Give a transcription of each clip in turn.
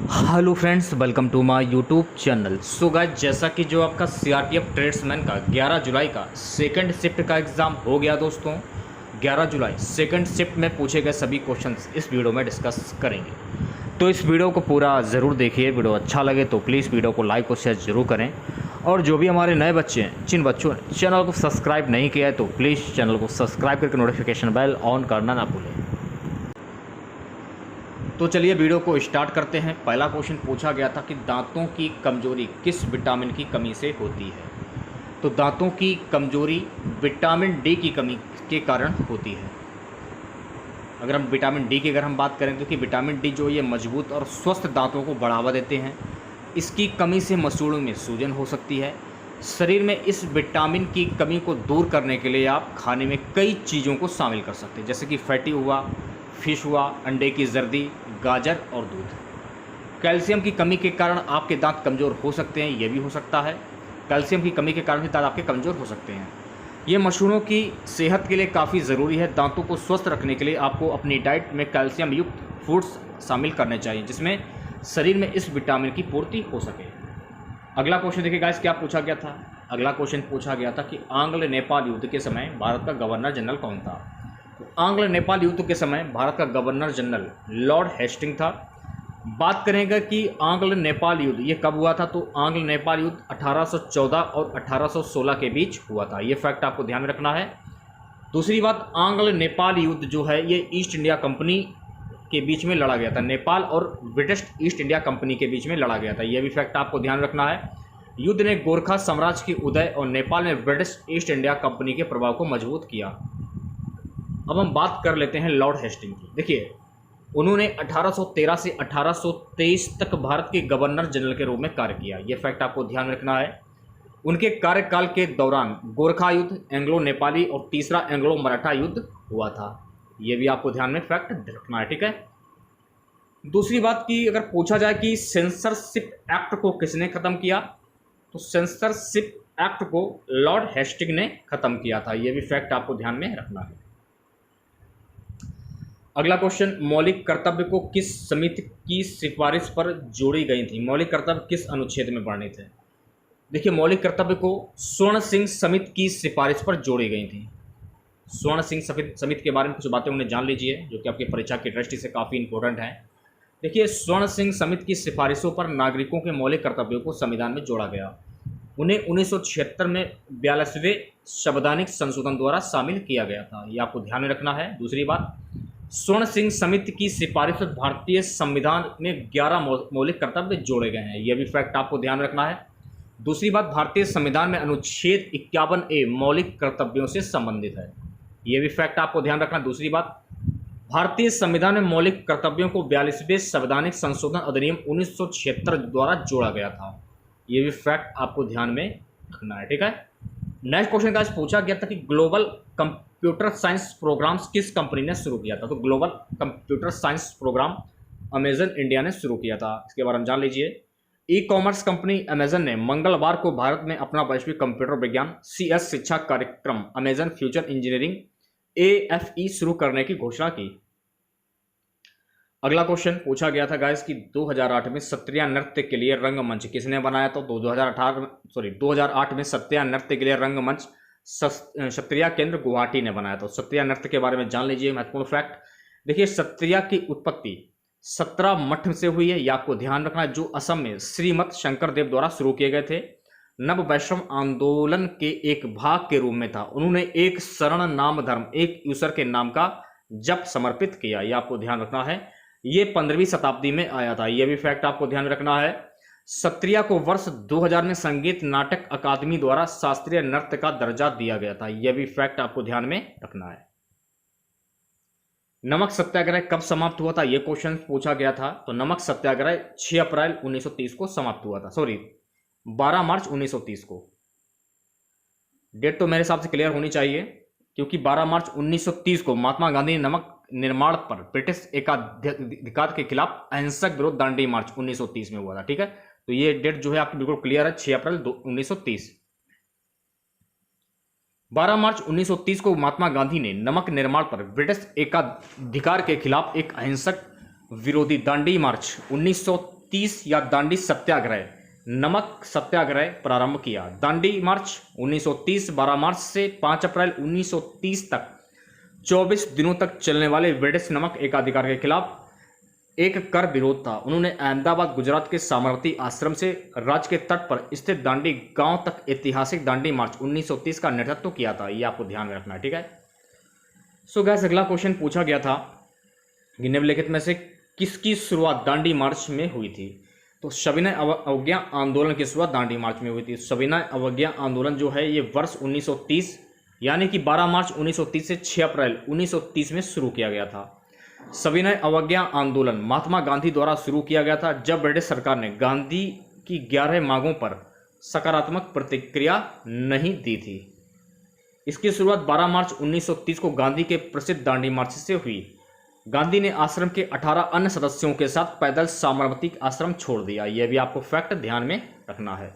Hello friends, welcome to my YouTube channel. So guys, जैसा कि जो आपका सीआरपीएफ ट्रेड्समैन का 11 जुलाई का सेकंड शिफ्ट का एग्ज़ाम हो गया दोस्तों। 11 जुलाई सेकंड शिफ्ट में पूछे गए सभी क्वेश्चंस इस वीडियो में डिस्कस करेंगे, तो इस वीडियो को पूरा ज़रूर देखिए। वीडियो अच्छा लगे तो प्लीज़ वीडियो को लाइक और शेयर ज़रूर करें। और जो भी हमारे नए बच्चे हैं, जिन बच्चों ने चैनल को सब्सक्राइब नहीं किया है, तो प्लीज़ चैनल को सब्सक्राइब करके नोटिफिकेशन बेल ऑन करना ना भूलें। तो चलिए वीडियो को स्टार्ट करते हैं। पहला क्वेश्चन पूछा गया था कि दांतों की कमजोरी किस विटामिन की कमी से होती है। तो दांतों की कमजोरी विटामिन डी की कमी के कारण होती है। अगर हम विटामिन डी की बात करें तो कि विटामिन डी जो ये मजबूत और स्वस्थ दांतों को बढ़ावा देते हैं। इसकी कमी से मसूड़ों में सूजन हो सकती है। शरीर में इस विटामिन की कमी को दूर करने के लिए आप खाने में कई चीज़ों को शामिल कर सकते हैं, जैसे कि फैटी हुआ, फिश हुआ, अंडे की जर्दी, गाजर और दूध। कैल्शियम की कमी के कारण आपके दांत कमज़ोर हो सकते हैं, ये भी हो सकता है। कैल्शियम की कमी के कारण भी दांत आपके कमज़ोर हो सकते हैं। ये मसूड़ों की सेहत के लिए काफ़ी ज़रूरी है। दांतों को स्वस्थ रखने के लिए आपको अपनी डाइट में कैल्शियम युक्त फूड्स शामिल करने चाहिए, जिसमें शरीर में इस विटामिन की पूर्ति हो सके। अगला क्वेश्चन देखिए गाइस, क्या पूछा गया था। अगला क्वेश्चन पूछा गया था कि आंग्ल नेपाल युद्ध के समय भारत का गवर्नर जनरल कौन था। आंग्ल नेपाल युद्ध के समय भारत का गवर्नर जनरल लॉर्ड हेस्टिंग था। बात करेंगे कि आंग्ल नेपाल युद्ध ये कब हुआ था, तो आंग्ल नेपाल युद्ध 1814 और 1816 के बीच हुआ था। ये फैक्ट आपको ध्यान में रखना है। दूसरी बात, आंग्ल नेपाल युद्ध जो है ये ईस्ट इंडिया कंपनी के बीच में लड़ा गया था। नेपाल और ब्रिटिश ईस्ट इंडिया कंपनी के बीच में लड़ा गया था। यह भी फैक्ट आपको ध्यान रखना है। युद्ध ने गोरखा साम्राज्य की उदय और नेपाल में ब्रिटिश ईस्ट इंडिया कंपनी के प्रभाव को मजबूत किया। अब हम बात कर लेते हैं लॉर्ड हेस्टिंग की। देखिए, उन्होंने 1813 से 1823 तक भारत के गवर्नर जनरल के रूप में कार्य किया। यह फैक्ट आपको ध्यान में रखना है। उनके कार्यकाल के दौरान गोरखा युद्ध, एंग्लो नेपाली और तीसरा एंग्लो मराठा युद्ध हुआ था। यह भी आपको ध्यान में फैक्ट रखना है, ठीक है। दूसरी बात की अगर पूछा जाए कि सेंसरशिप एक्ट को किसने खत्म किया, तो सेंसरशिप एक्ट को लॉर्ड हेस्टिंग ने खत्म किया था। यह भी फैक्ट आपको ध्यान में रखना है। अगला क्वेश्चन, मौलिक कर्तव्य को किस समिति की सिफारिश पर जोड़ी गई थी। मौलिक कर्तव्य किस अनुच्छेद में वर्णित थे। देखिए, मौलिक कर्तव्य को स्वर्ण सिंह समिति की सिफारिश पर जोड़ी गई थी। स्वर्ण सिंह समिति के बारे में कुछ बातें उन्हें जान लीजिए, जो कि आपकी परीक्षा की दृष्टि से काफ़ी इंपॉर्टेंट है। देखिए, स्वर्ण सिंह समिति की सिफारिशों पर नागरिकों के मौलिक कर्तव्यों को संविधान में जोड़ा गया। उन्हें 1976 में 42वें संवैधानिक संशोधन द्वारा शामिल किया गया था। ये आपको ध्यान में रखना है। दूसरी बात, स्वर्ण सिंह समिति की सिफारिश पर भारतीय संविधान में 11 मौलिक कर्तव्य जोड़े गए हैं। यह भी फैक्ट आपको ध्यान रखना है। दूसरी बात, भारतीय संविधान में अनुच्छेद 51A मौलिक कर्तव्यों से संबंधित है। यह भी फैक्ट आपको ध्यान रखना। दूसरी बात, भारतीय संविधान में मौलिक कर्तव्यों को 42वें संवैधानिक संशोधन अधिनियम 1976 द्वारा जोड़ा गया था। यह भी फैक्ट आपको ध्यान में रखना है, ठीक है। नेक्स्ट क्वेश्चन का पूछा गया था कि ग्लोबल कंप्यूटर साइंस प्रोग्राम्स किस कंपनी ने शुरू किया था। तो global computer science programme Amazon India ने शुरू किया था। इसके बारे में जान लीजिए। ई कॉमर्स कंपनी अमेजन ने मंगलवार को भारत में अपना वैश्विक कंप्यूटर विज्ञान CS शिक्षा कार्यक्रम अमेजन फ्यूचर इंजीनियरिंग AFE शुरू करने की घोषणा की। अगला क्वेश्चन पूछा गया था गाइस कि 2008 में सत्रिया नृत्य के लिए रंगमंच किसने बनाया। तो 2008 में सत्रिया नृत्य के लिए रंगमंच सत्रिया केंद्र गुवाहाटी ने बनाया था। सत्रिया नृत्य के बारे में जान लीजिए, महत्वपूर्ण फैक्ट। देखिए, सत्रिया की उत्पत्ति 17 मठ से हुई है। यह आपको ध्यान रखना है, जो असम में श्रीमद शंकर देव द्वारा शुरू किए गए थे। नव वैष्णव आंदोलन के एक भाग के रूप में था। उन्होंने एक शरण नाम धर्म, एक ईश्वर के नाम का जप समर्पित किया। यह आपको ध्यान रखना है। ये 15वीं शताब्दी में आया था। यह भी फैक्ट आपको ध्यान रखना है। सत्रिया को वर्ष 2000 में संगीत नाटक अकादमी द्वारा शास्त्रीय नृत्य का दर्जा दिया गया था। यह भी फैक्ट आपको ध्यान में रखना है। नमक सत्याग्रह कब समाप्त हुआ था, यह क्वेश्चन पूछा गया था। तो नमक सत्याग्रह 6 अप्रैल 1930 को समाप्त हुआ था। 12 मार्च 1930 को। डेट तो मेरे हिसाब से क्लियर होनी चाहिए, क्योंकि 12 मार्च 1930 को महात्मा गांधी ने नमक निर्माण पर ब्रिटिश एकाधिकार के खिलाफ अहिंसक विरोध दांडी मार्च 1930 में हुआ था, ठीक है। तो ये डेट जो है आपकी बिल्कुल क्लियर है, 6 अप्रैल 1930। 12 मार्च 1930 को महात्मा गांधी ने नमक निर्माण पर ब्रिटिश एकाधिकार के खिलाफ एक अहिंसक विरोधी दांडी मार्च 1930 या दांडी सत्याग्रह, नमक सत्याग्रह प्रारंभ किया। दांडी मार्च 1930 12 मार्च से 5 अप्रैल 1930 तक 24 दिनों तक चलने वाले ब्रिटिश नमक एकाधिकार के खिलाफ एक कर विरोध था। उन्होंने अहमदाबाद गुजरात के साबरमती आश्रम से राज्य के तट पर स्थित दांडी गांव तक ऐतिहासिक दांडी मार्च 1930 का नेतृत्व किया था। ये आपको ध्यान में रखना है, ठीक है। सो गाइस, अगला क्वेश्चन पूछा गया था कि निम्नलिखित में से किसकी शुरुआत दांडी मार्च में हुई थी। तो सविनय अवज्ञा आंदोलन की शुरुआत दांडी मार्च में हुई थी। सविनय अवज्ञा आंदोलन जो है ये वर्ष 1930 यानी कि 12 मार्च 1930 से 6 अप्रैल 1930 में शुरू किया गया था। सविनय अवज्ञा आंदोलन महात्मा गांधी द्वारा शुरू किया गया था जब ब्रिटिश सरकार ने गांधी की 11 मांगों पर सकारात्मक प्रतिक्रिया नहीं दी थी। इसकी शुरुआत 12 मार्च 1930 को गांधी के प्रसिद्ध दांडी मार्च से हुई। गांधी ने आश्रम के 18 अन्य सदस्यों के साथ पैदल साबरमती आश्रम छोड़ दिया। यह भी आपको फैक्ट ध्यान में रखना है।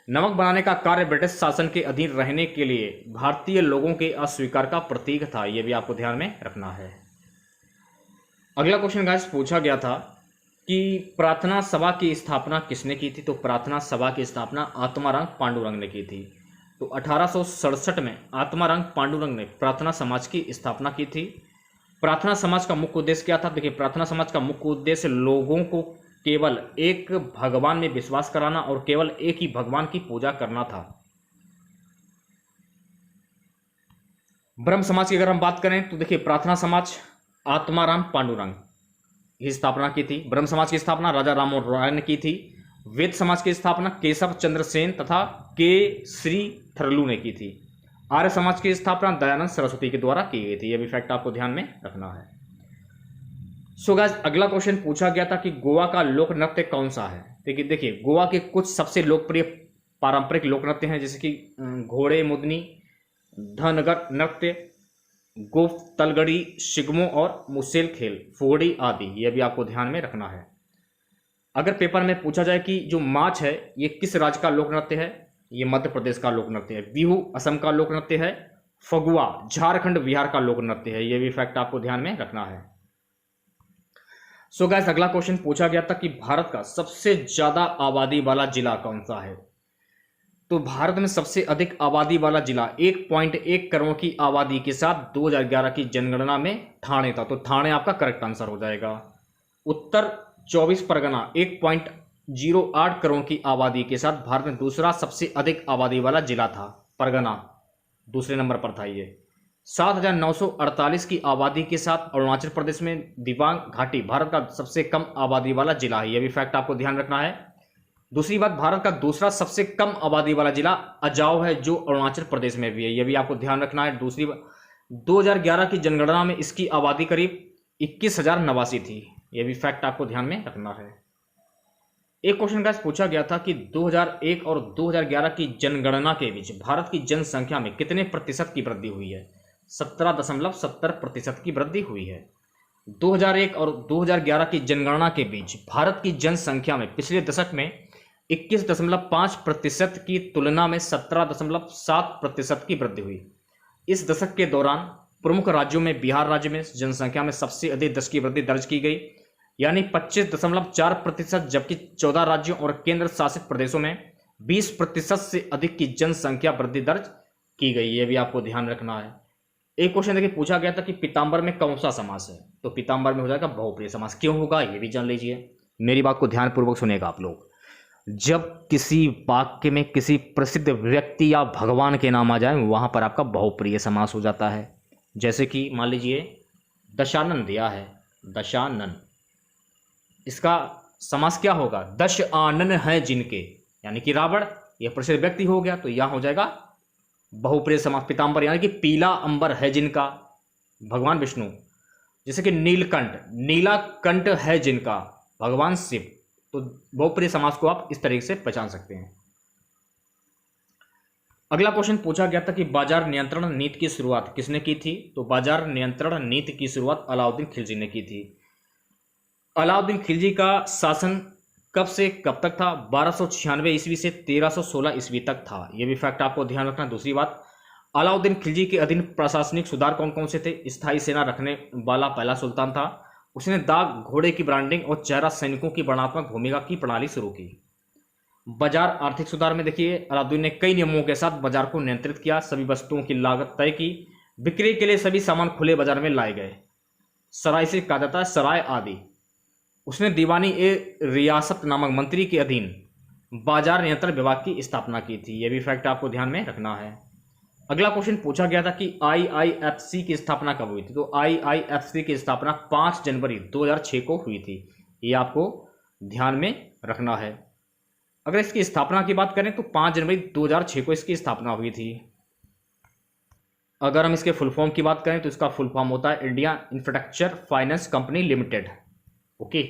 नमक बनाने का कार्य ब्रिटिश शासन के अधीन रहने के लिए भारतीय लोगों के अस्वीकार का प्रतीक था। यह भी आपको ध्यान में रखना है। अगला क्वेश्चन गाइस पूछा गया था कि प्रार्थना सभा की स्थापना किसने की थी। तो प्रार्थना सभा की स्थापना आत्माराम पांडुरंग ने की थी। तो 1867 में आत्माराम पांडुरंग ने प्रार्थना समाज की स्थापना की थी। प्रार्थना समाज का मुख्य उद्देश्य क्या था। देखिए, प्रार्थना समाज का मुख्य उद्देश्य लोगों को केवल एक भगवान में विश्वास कराना और केवल एक ही भगवान की पूजा करना था। ब्रह्म समाज की अगर हम बात करें तो देखिए, प्रार्थना समाज आत्माराम पांडुरंग की स्थापना की थी। ब्रह्म समाज की स्थापना राजा राममोहन राय ने की थी। वेद समाज की स्थापना केशव चंद्र सेन तथा के श्री थरलू ने की थी। आर्य समाज की स्थापना दयानंद सरस्वती के द्वारा की गई थी। यह भी फैक्ट आपको ध्यान में रखना है। सो गाइस, अगला क्वेश्चन पूछा गया था कि गोवा का लोक नृत्य कौन सा है। देखिए गोवा के कुछ सबसे लोकप्रिय पारंपरिक लोक नृत्य हैं, जैसे कि घोड़े मुदनी, धनगर नृत्य, गोफ तलगड़ी, शिगमो और मुसेल खेल, फुगड़ी आदि। यह भी आपको ध्यान में रखना है। अगर पेपर में पूछा जाए कि जो माच है ये किस राज्य का लोक नृत्य है, ये मध्य प्रदेश का लोक नृत्य है। बिहू असम का लोक नृत्य है। फगुआ झारखंड बिहार का लोक नृत्य है। यह भी फैक्ट आपको ध्यान में रखना है। सो गाइस, अगला क्वेश्चन पूछा गया था कि भारत का सबसे ज्यादा आबादी वाला जिला कौन सा है। तो भारत में सबसे अधिक आबादी वाला जिला 1.1 करोड़ की आबादी के साथ 2011 की जनगणना में ठाणे था। तो ठाणे आपका करेक्ट आंसर हो जाएगा। उत्तर 24 परगना 1.08 करोड़ की आबादी के साथ भारत में दूसरा सबसे अधिक आबादी वाला जिला था। परगना दूसरे नंबर पर था। ये 7,948 की आबादी के साथ अरुणाचल प्रदेश में दिबांग घाटी भारत का सबसे कम आबादी वाला जिला है। यह भी फैक्ट आपको ध्यान रखना है। दूसरी बात, भारत का दूसरा सबसे कम आबादी वाला जिला अजाव है जो अरुणाचल प्रदेश में भी है। यह भी आपको ध्यान रखना है। दूसरी बात, 2011 की जनगणना में इसकी आबादी करीब 21,089 थी। यह भी फैक्ट आपको ध्यान में रखना है। एक क्वेश्चन का पूछा गया था कि 2001 और 2011 की जनगणना के बीच भारत की जनसंख्या में कितने प्रतिशत की वृद्धि हुई है। 17.70% की वृद्धि हुई है। 2001 और 2011 की जनगणना के बीच भारत की जनसंख्या में पिछले दशक में 21.5% की तुलना में 17.7% की वृद्धि हुई। इस दशक के दौरान प्रमुख राज्यों में बिहार राज्य में जनसंख्या में सबसे अधिक 10 की वृद्धि दर्ज की गई, यानी 25.4%, जबकि 14 राज्यों और केंद्र शासित प्रदेशों में 20% से अधिक की जनसंख्या वृद्धि दर्ज की गई। यह भी आपको ध्यान रखना है। एक क्वेश्चन देखिए पूछा गया था कि पीताम्बर में कौन सा समास है। तो पीताम्बर में हो जाएगा बहुप्रिय समास। क्यों होगा ये भी जान लीजिए। मेरी बात को ध्यानपूर्वक सुनेगा आप लोग। जब किसी वाक्य में किसी प्रसिद्ध व्यक्ति या भगवान के नाम आ जाए वहां पर आपका बहुप्रिय समास हो जाता है। जैसे कि मान लीजिए दशानन दिया है, दशानन, इसका समास क्या होगा। दश आनन है जिनके, यानी कि रावण यह प्रसिद्ध व्यक्ति हो गया, तो यहां हो जाएगा बहुप्रिय समास। पीताम्बर यानी कि पीला अंबर है जिनका, भगवान विष्णु। जैसे कि नीलकंठ, नीला कंठ है जिनका, भगवान शिव। तो बहुप्रिय समास को आप इस तरीके से पहचान सकते हैं। अगला क्वेश्चन पूछा गया था कि बाजार नियंत्रण नीति की शुरुआत किसने की थी। तो बाजार नियंत्रण नीति की शुरुआत अलाउद्दीन खिलजी ने की थी। अलाउद्दीन खिलजी का शासन कब से कब तक था। 1296 ईस्वी से 1316 ईस्वी तक था। यह भी फैक्ट आपको ध्यान रखना। दूसरी बात, अलाउद्दीन खिलजी के अधीन प्रशासनिक सुधार कौन कौन से थे। स्थायी सेना रखने वाला पहला सुल्तान था। उसने दाग घोड़े की ब्रांडिंग और चेहरा सैनिकों की वर्णनात्मक भूमिका की प्रणाली शुरू की। बाजार आर्थिक सुधार में देखिए अलाउद्दीन ने कई नियमों के साथ बाजार को नियंत्रित किया, सभी वस्तुओं की लागत तय की, बिक्री के लिए सभी सामान खुले बाजार में लाए गए। सराय से कहा जाता है सराय आदि। उसने दीवानी ए रियासत नामक मंत्री के अधीन बाजार नियंत्रण विभाग की स्थापना की थी। यह भी फैक्ट आपको ध्यान में रखना है। अगला क्वेश्चन पूछा गया था कि आईआईएफसी की स्थापना कब हुई थी। तो आईआईएफसी की स्थापना 5 जनवरी 2006 को हुई थी। ये आपको ध्यान में रखना है। अगर इसकी स्थापना की बात करें तो 5 जनवरी 2006 को इसकी स्थापना हुई थी। अगर हम इसके फुल फॉर्म की बात करें तो इसका फुल फॉर्म होता है India infrastructure finance company limited. Okay.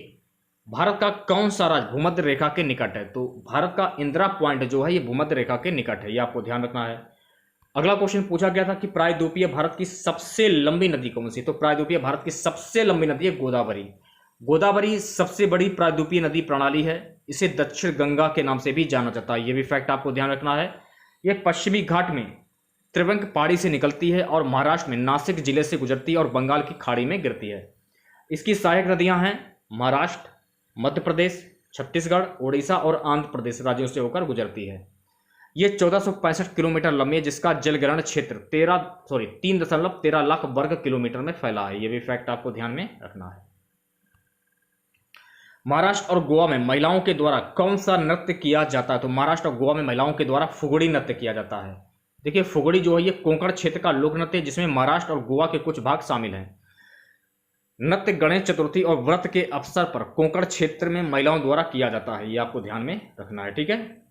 Bharat का कौन सा राज्य भूमध्य रेखा के निकट है। तो भारत का इंदिरा पॉइंट जो है ये भूमध्य रेखा के निकट है, ये आपको ध्यान रखना है। अगला क्वेश्चन पूछा गया था कि प्रायद्वीपीय भारत की सबसे लंबी नदी कौन सी। तो प्रायद्वीपीय भारत की सबसे लंबी नदी है गोदावरी। गोदावरी सबसे बड़ी प्रायद्वीपीय नदी प्रणाली है। इसे दक्षिण गंगा के नाम से भी जाना जाता है। यह भी फैक्ट आपको ध्यान रखना है। यह पश्चिमी घाट में त्रिवेंक पहाड़ी से निकलती है और महाराष्ट्र में नासिक जिले से गुजरती है और बंगाल की खाड़ी में गिरती है। इसकी सहायक नदियां हैं महाराष्ट्र, मध्य प्रदेश, छत्तीसगढ़, उड़ीसा और आंध्र प्रदेश राज्यों से होकर गुजरती है। ये 1465 किलोमीटर लंबी है, जिसका जलग्रहण क्षेत्र 3.13 लाख वर्ग किलोमीटर में फैला है। यह भी फैक्ट आपको ध्यान में रखना है। महाराष्ट्र और गोवा में महिलाओं के द्वारा कौन सा नृत्य किया जाता है। तो महाराष्ट्र और गोवा में महिलाओं के द्वारा फुगड़ी नृत्य किया जाता है। देखिए फुगड़ी जो है ये कोंकण क्षेत्र का लोक नृत्य है, जिसमें महाराष्ट्र और गोवा के कुछ भाग शामिल हैं। नृत्य गणेश चतुर्थी और व्रत के अवसर पर कोंकण क्षेत्र में महिलाओं द्वारा किया जाता है। ये आपको ध्यान में रखना है, ठीक है।